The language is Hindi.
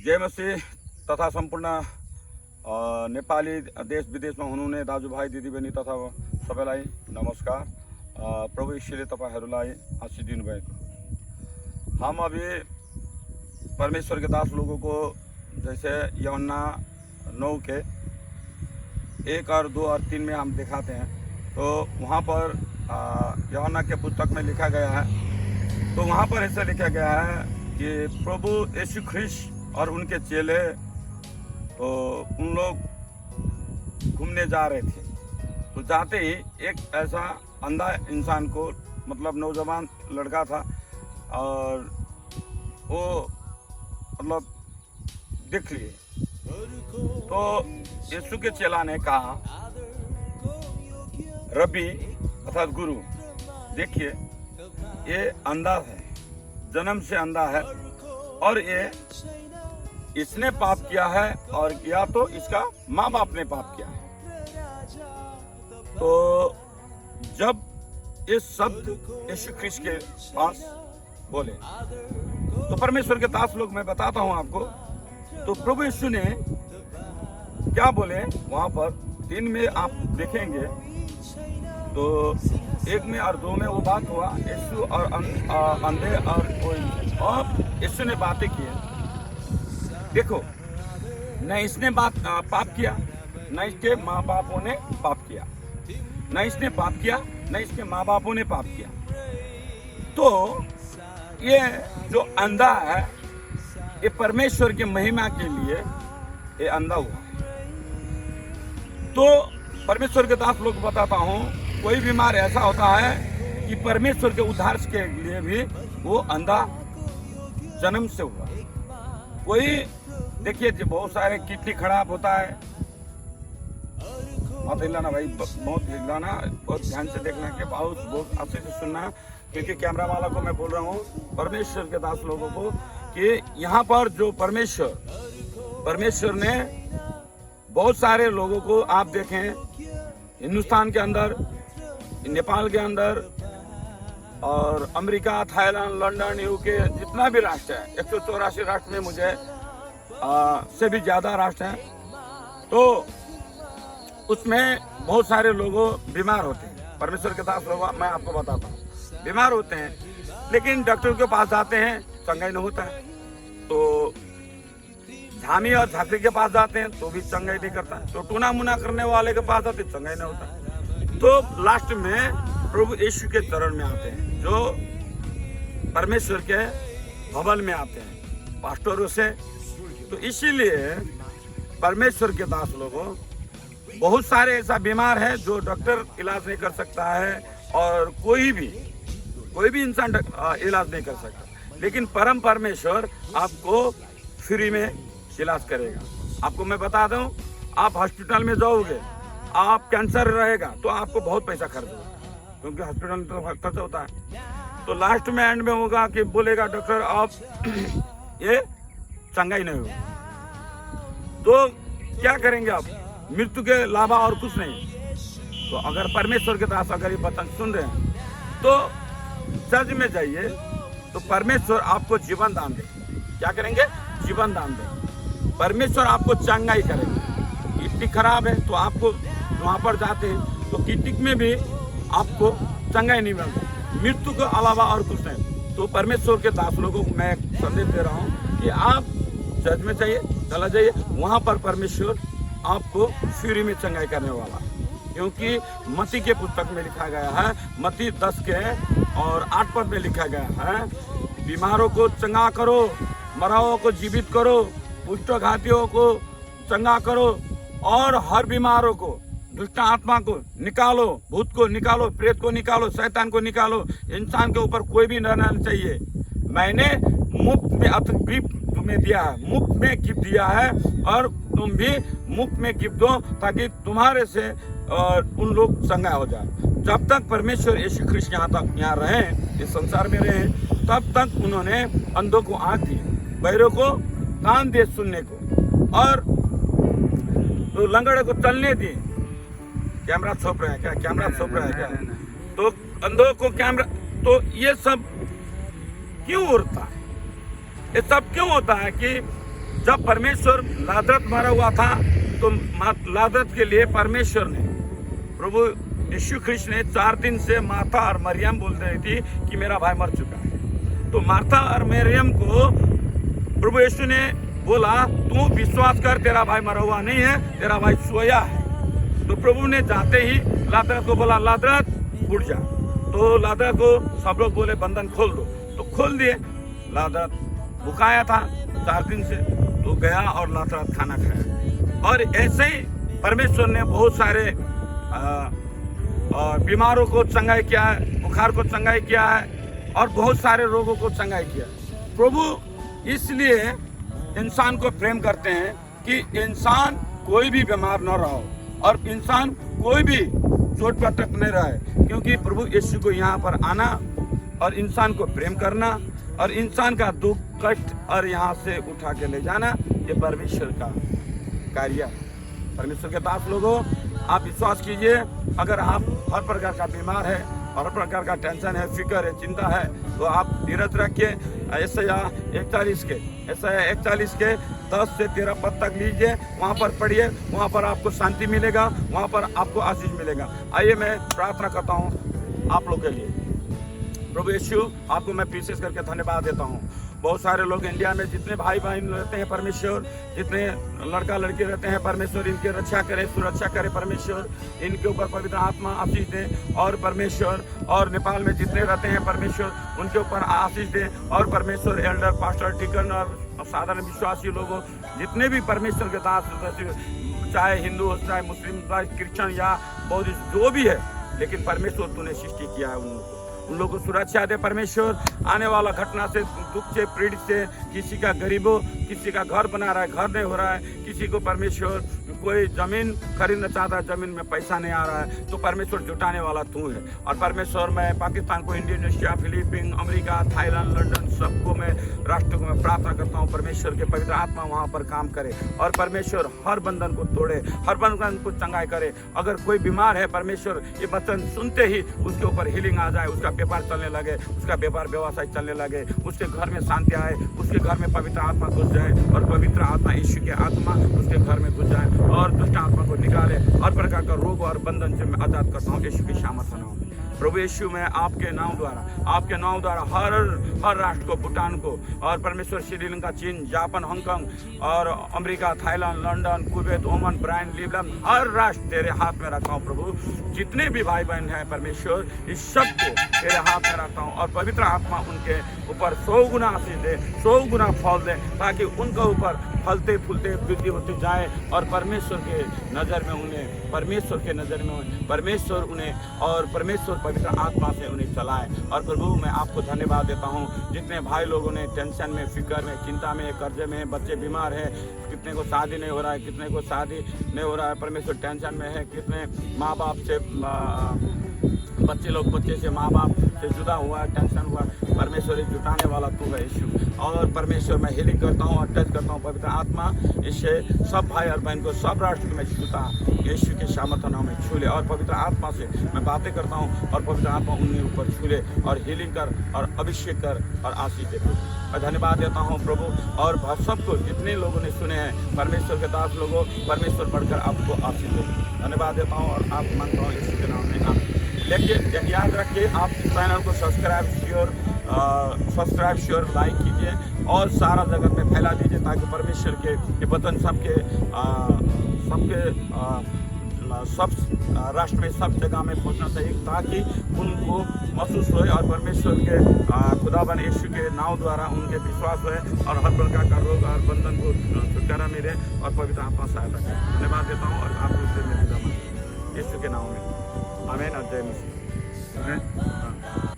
जय मसीह तथा सम्पूर्ण नेपाली देश विदेशमा हुनुहुने दाजुभाइ दिदीबहिनी तथा सबैलाई नमस्कार। प्रभु यीशुले तपाईहरूलाई आशीष दिनुभएको। हम अभी परमेश्वर के दास लोगों को जैसे यूहन्ना 9 के 1 और 2 और 3 में हम दिखाते हैं, तो वहाँ पर यूहन्ना के पुस्तक में लिखा गया है, तो वहाँ पर ऐसा लिखा गया है कि प्रभु यीशु ख्रिस्ट और उनके चेले तो उन लोग घूमने जा रहे थे। तो जाते ही एक ऐसा अंधा इंसान को, मतलब नौजवान लड़का था, और वो मतलब देख लिए। तो यीशु के चेला ने कहा, रब्बी अर्थात गुरु, देखिए ये अंधा है, जन्म से अंधा है, और ये इसने पाप किया है और या तो इसका माँ बाप ने पाप किया है। तो जब ये शब्द यीशु ख्रिस्ट के पास बोले, तो परमेश्वर के दास लोग, मैं बताता हूँ आपको, तो प्रभु यीशु ने क्या बोले वहाँ पर 3 में आप देखेंगे, तो 1 में और 2 में वो बात हुआ, यीशु और अंधे और कोई, और यीशु ने बातें की। देखो, न इसने पाप किया, न इसके माँ बापों ने पाप किया, न इसने पाप किया, न इसके माँ बापों ने पाप किया। तो ये जो अंधा है, ये परमेश्वर की महिमा के लिए ये अंधा हुआ। तो परमेश्वर के दास लोग बताता हूँ, कोई बीमार ऐसा होता है कि परमेश्वर के उद्धार के लिए भी वो अंधा जन्म से हुआ। कोई देखिए बहुत सारे किडनी खराब होता है, मत हिलाना भाई, बहुत हिलाना, बहुत ध्यान से देखना कि बहुत अच्छे से सुनना, क्योंकि कैमरा वाला को मैं बोल रहा हूँ, परमेश्वर के दास लोगों को, कि यहाँ पर जो परमेश्वर ने बहुत सारे लोगों को, आप देखें हिंदुस्तान के अंदर, नेपाल के अंदर, और अमेरिका, थाईलैंड, लंदन, यूके, जितना भी राष्ट्र है, 184 राष्ट्र में मुझे से भी ज़्यादा राष्ट्र हैं, तो उसमें बहुत सारे लोग बीमार होते हैं। परमेश्वर के दास लोग, मैं आपको बताता हूँ, बीमार होते हैं, लेकिन डॉक्टर के पास जाते हैं, चंगाई नहीं होता है। तो झामी और झांकरी के पास जाते हैं तो भी चंगाई नहीं करता, तो टूना मुना करने वाले के पास जाते चंगाई नहीं होता। तो लास्ट में प्रभु यीशु के चरण में आते हैं, जो परमेश्वर के भवन में आते हैं पास्टरों से। तो इसीलिए परमेश्वर के दास लोगों, बहुत सारे ऐसा बीमार है जो डॉक्टर इलाज नहीं कर सकता है, और कोई भी इंसान इलाज नहीं कर सकता, लेकिन परम परमेश्वर आपको फ्री में इलाज करेगा। आपको मैं बता दूं, आप हॉस्पिटल में जाओगे, आप कैंसर रहेगा तो आपको बहुत पैसा खर्च होगा, क्योंकि हॉस्पिटल में तो खर्च होता है। तो लास्ट में एंड में होगा कि बोलेगा डॉक्टर आप ये चंगाई नहीं हो, तो क्या करेंगे आप? मृत्यु के अलावा और कुछ नहीं। तो अगर परमेश्वर के दास अगर ये वचन सुन रहे हैं, तो चर्च में जाइए, तो परमेश्वर आपको जीवन दान देंगे। क्या करेंगे? जीवन दान देंगे। परमेश्वर आपको चंगाई करेंगे। किडनी खराब है तो आपको वहाँ पर जाते हैं, तो किडनी में भी आपको चंगाई नहीं मिलती, मृत्यु के अलावा और कुछ नहीं। तो परमेश्वर के दास लोगों को मैं संदेश दे रहा हूँ कि आप चर्च में चाहिए, चला जाइए, वहाँ पर परमेश्वर आपको फ्री में चंगाई करने वाला, क्योंकि मत्ती के पुस्तक में लिखा गया है, मत्ती 10 के और 8 पद में लिखा गया है, बीमारों को चंगा करो, मराओं को जीवित करो, कुष्ठघातियों को चंगा करो, और हर बीमारों को, दुष्ट आत्मा को निकालो, भूत को निकालो, प्रेत को निकालो, शैतान को निकालो। इंसान के ऊपर कोई भी न रहना चाहिए। मैंने मुफ्त में गिफ्ट तुम्हें दिया है, मुफ्त में गिफ्ट दिया है, और तुम भी मुफ्त में गिफ्ट दो, ताकि तुम्हारे से उन लोग चंगा हो जाए। जब तक परमेश्वर यीशु ख्रिस्ट यहाँ रहे, इस संसार में रहे, तब तक उन्होंने अंधों को आँख दी, बहरों को कान दिए सुनने को, और तो लंगड़े को चलने दी। कैमरा छोप रहा है क्या? कैमरा छोप रहा है क्या? तो अंधों को कैमरा, तो ये सब क्यों होता है? ये सब क्यों होता है कि जब परमेश्वर लाजरत मरा हुआ था तो लाजरत के लिए परमेश्वर ने, प्रभु यीशु ख्रिस्त ने 4 दिन से मार्था और मरियम बोल रही थी कि मेरा भाई मर चुका है। तो मार्था और मरियम को प्रभु यीशु ने बोला तू विश्वास कर, तेरा भाई मरा हुआ नहीं है, तेरा भाई सोया है। तो प्रभु ने जाते ही लाजरत को बोला लाजरत उठ जा। तो लाजरत को सब लोग बोले बंधन खोल दो, तो खोल दिए। लाजरत भुखाया था 4 दिन से, तो गया और लाजरत खाना खाया। और ऐसे ही परमेश्वर ने बहुत सारे बीमारों को चंगाई किया है, बुखार को चंगाई किया है और बहुत सारे रोगों को चंगाई किया है। प्रभु इसलिए इंसान को प्रेम करते हैं कि इंसान कोई भी बीमार न रहो और इंसान कोई भी चोट पटक नहीं रहे, क्योंकि प्रभु यीशु को यहाँ पर आना और इंसान को प्रेम करना और इंसान का दुख कष्ट और यहाँ से उठा के ले जाना, ये परमेश्वर का कार्य है। परमेश्वर के दास लोगों, आप विश्वास कीजिए, अगर आप हर प्रकार का बीमार है, हर प्रकार का टेंशन है, फिक्र है, चिंता है, तो आप धीरज रखिए। यशायाह 41 के 10 से 13 पद तक लीजिए, वहाँ पर पढ़िए, वहाँ पर आपको शांति मिलेगा, वहाँ पर आपको आशीष मिलेगा। आइए मैं प्रार्थना करता हूँ आप लोग के लिए। प्रभु यीशु, आपको मैं विशेष करके धन्यवाद देता हूँ। बहुत सारे लोग इंडिया में जितने भाई बहन रहते हैं परमेश्वर, जितने लड़का लड़की रहते हैं परमेश्वर, इनकी रक्षा करे, सुरक्षा करे परमेश्वर, इनके ऊपर पवित्र आत्मा आशीष दे। और परमेश्वर, और नेपाल में जितने रहते हैं परमेश्वर, उनके ऊपर आशीष दे। और परमेश्वर एल्डर, पास्टर, डिकन और साधारण विश्वासी लोगों, जितने भी परमेश्वर के दास, चाहे हिंदू हो, चाहे मुस्लिम, चाहे क्रिश्चियन या बौद्धिस्ट, जो भी है, लेकिन परमेश्वर तूने सृष्टि किया है, उन लोगों को सुरक्षा दे परमेश्वर। आने वाला घटना से, दुख से, पीड़ित से, किसी का गरीबों, किसी का घर बना रहा है, घर नहीं हो रहा है, किसी को परमेश्वर कोई जमीन खरीदना चाहता है, जमीन में पैसा नहीं आ रहा है, तो परमेश्वर जुटाने वाला तू है। और परमेश्वर, मैं पाकिस्तान को, Indonesia, Philippine, America, Thailand, London, सबको मैं, राष्ट्र को मैं प्रार्थना करता हूँ परमेश्वर के पवित्र आत्मा वहाँ पर काम करे और परमेश्वर हर बंधन को तोड़े, हर बंधन को चंगाई करे। अगर कोई बीमार है परमेश्वर, ये वचन सुनते ही उसके ऊपर हीलिंग आ जाए, उसका व्यापार चलने लगे, उसका व्यापार व्यवसाय चलने लगे, उसके घर में शांति आए, उसके घर में पवित्र आत्मा घुस जाए और पवित्र आत्मा, यीशु की आत्मा उसके घर में घुस जाए और दुष्ट आत्मा को निकाले। हर प्रकार का रोग और बंधन से मैं आजाद करता हूँ यीशु की सामर्थ्य नाम में। प्रभु यीशु, मैं आपके नाम द्वारा हर राष्ट्र को, भूटान को और परमेश्वर श्रीलंका, चीन, जापान, हांगकांग और America, Thailand, London, Kuwait, Oman, Bahrain, Lebanon, हर राष्ट्र तेरे हाथ में रखता हूँ प्रभु। जितने भी भाई बहन हैं परमेश्वर, इस सब को तेरे हाथ में रखता हूँ और पवित्र आत्मा उनके ऊपर 100 गुना आशीष दे, 100 गुना फल दे, ताकि उनके ऊपर फलते फूलते वृद्धि होते जाए और परमेश्वर के नज़र में उन्हें, परमेश्वर के नज़र में परमेश्वर उन्हें और परमेश्वर पवित्र आत्मा से उन्हें चलाए। और प्रभु, मैं आपको धन्यवाद देता हूँ, जितने भाई लोगों ने टेंशन में, फिक्र में, चिंता में, कर्जे में, बच्चे बीमार हैं, कितने को शादी नहीं हो रहा है, कितने को शादी नहीं हो रहा है परमेश्वर, टेंशन में है, कितने माँ बाप से बच्चे से माँ बाप से जुदा हुआ, टेंशन हुआ, परमेश्वर जुटाने वाला तू है यीशु। और परमेश्वर, मैं हीलिंग करता हूँ और टच करता हूँ पवित्र आत्मा, इससे सब भाई और बहन को, सब राष्ट्र को मैं छूता यीशु के सामर्थ्य नाम में छू ले। और पवित्र आत्मा से मैं बातें करता हूँ और पवित्र आत्मा उनके ऊपर छू ले और हीलिंग कर और अभिषेक कर और आशीष दे। मैं धन्यवाद देता हूँ प्रभु। और सबको, जितने लोगों ने सुने हैं परमेश्वर के दास लोगों, परमेश्वर बढ़कर आपको आशीष दे। धन्यवाद देता हूँ और आप मानता हूँ यीशु के नाम में। देखिए, याद रखिए, आप इस चैनल को सब्सक्राइब शेयर लाइक कीजिए और सारा जगत में फैला दीजिए, ताकि परमेश्वर के ये वचन सब राष्ट्र में, सब जगह में पहुंचना चाहिए, ताकि उनको महसूस होए और परमेश्वर के खुदाबंद यीशु के नाम द्वारा उनके विश्वास होए और हर प्रकार का रोग और बंधन को छुटकारा मिले और पवित्र आत्मा सहायता करे। धन्यवाद देता हूँ और आपको यीशु के नाम में, आमीन और जय मसीह।